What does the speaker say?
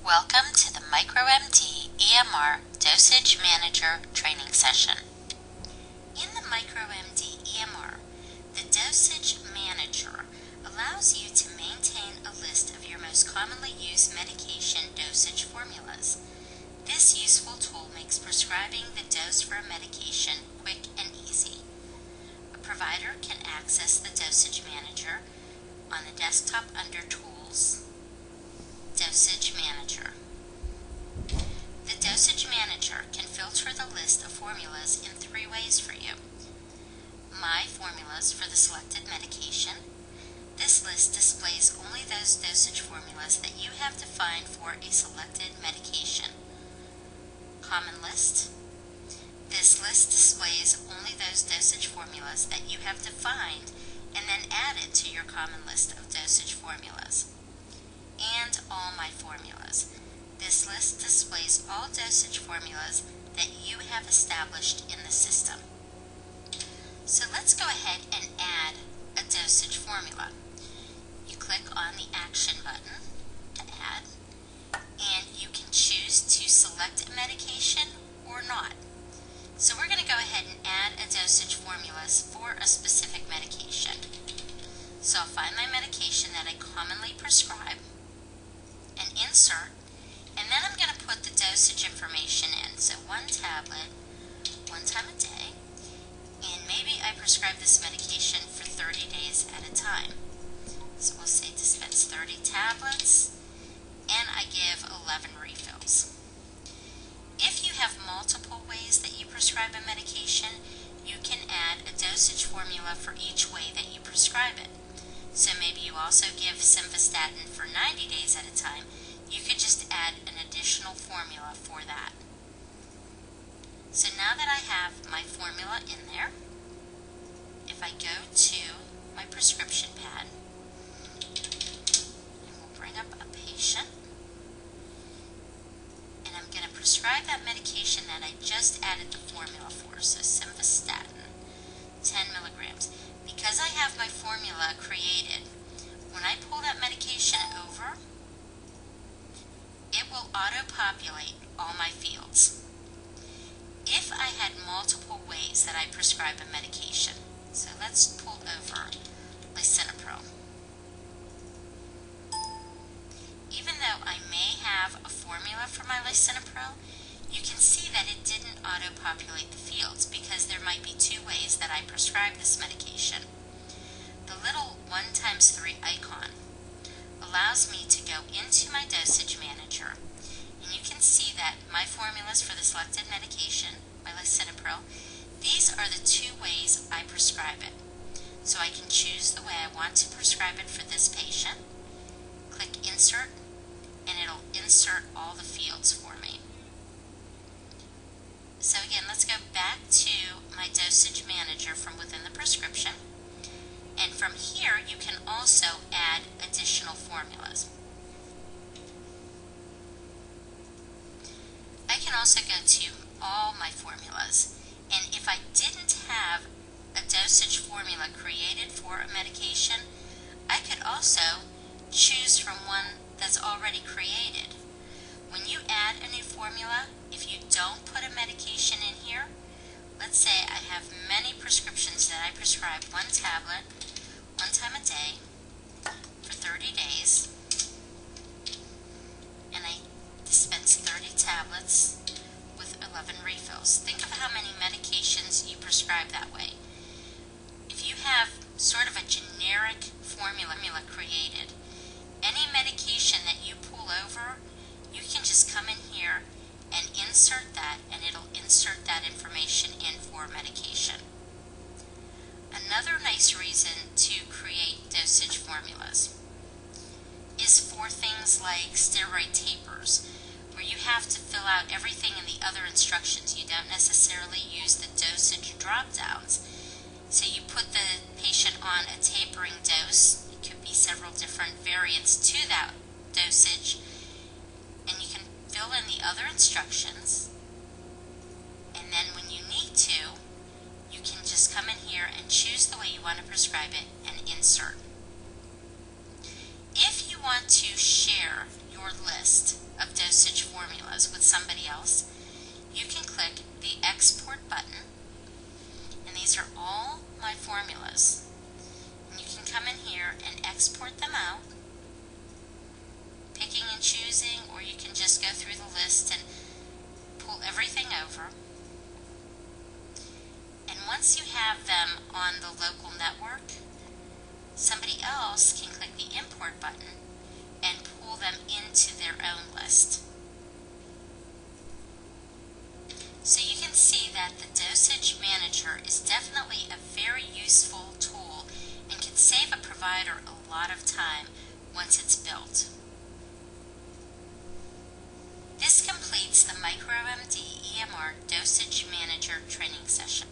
Welcome to the MicroMD EMR Dosage Manager training session. In the MicroMD EMR, the Dosage Manager allows you to maintain a list of your most commonly used medication dosage formulas. This useful tool makes prescribing the dose for a medication quick and easy. A provider can access the Dosage Manager on the desktop under Tools, Dosage Manager. The Dosage Manager can filter the list of formulas in three ways for you. My formulas for the selected medication. This list displays only those dosage formulas that you have defined for a selected medication. Common list. This list displays only those dosage formulas that you have defined and then added to your common list of dosage formulas. And all my formulas. This list displays all dosage formulas that you have established in the system. So let's go ahead and add a dosage formula. You click on the action button to add, and you can choose to select a medication or not. So we're going to go ahead and add a dosage formulas for a specific medication. So I'll find my medication that I commonly prescribe and insert, and then I'm going to put the dosage information in. So 1 tablet, 1 time a day, and maybe I prescribe this medication for 30 days at a time. So we'll say dispense 30 tablets, and I give 11 refills. If you have multiple ways that you prescribe a medication, you can add a dosage formula for each way that you prescribe it. So maybe you also give simvastatin for 90 days at a time. You could just add an additional formula for that. So now that I have my formula in there, if I go to my prescription pad, and we'll bring up a patient, and I'm going to prescribe that medication that I just added the formula for, so simvastatin, 10 milligrams. Because I have my formula created, when I pull that medication over, it will auto-populate all my fields. If I had multiple ways that I prescribe a medication, so let's pull over lisinopril. Even though I may have a formula for my lisinopril, you can see that it didn't auto-populate the fields because there might be 2 ways that I prescribe this medication. The little 1 times 3 icon allows me to go into my Dosage Manager, and you can see that my formulas for the selected medication, my lisinopril, these are the 2 ways I prescribe it. So I can choose the way I want to prescribe it for this patient, click Insert, and it'll insert all the fields for me. So again, let's go back to my Dosage Manager from within the prescription. And from here, you can also add additional formulas. I can also go to all my formulas. And if I didn't have a dosage formula created for a medication, I could also choose from one that's already created. When you add a new formula, if you don't put a medication in here, let's say I have many prescriptions that I prescribe 1 tablet, 1 time a day, for 30 days, and I dispense 30 tablets with 11 refills. Think of how many medications you prescribe that way. If you have sort of a generic formula created, any medication that you pull over, you can just come in here and insert that, and it'll insert that information in for medication. Another nice reason to create dosage formulas is for things like steroid tapers, where you have to fill out everything in the other instructions. You don't necessarily use the dosage drop-downs. So you put the patient on a tapering dose. It could be several different variants to that dosage, and you can fill in the other instructions, and then when you need to, you can just come in here and choose the way you want to prescribe it and insert. If you want to share your list of formulas with somebody else, you can click the Export button, and these are all my formulas. And you can come in here and export them out, picking and choosing, or you can just go through the list and pull everything over. And once you have them on the local network, somebody else can click the Import button and pull them into their own list. So you can see that the Dosage Manager is definitely a very useful tool and can save a provider a lot of time once it's built. This completes the MicroMD EMR Dosage Manager training session.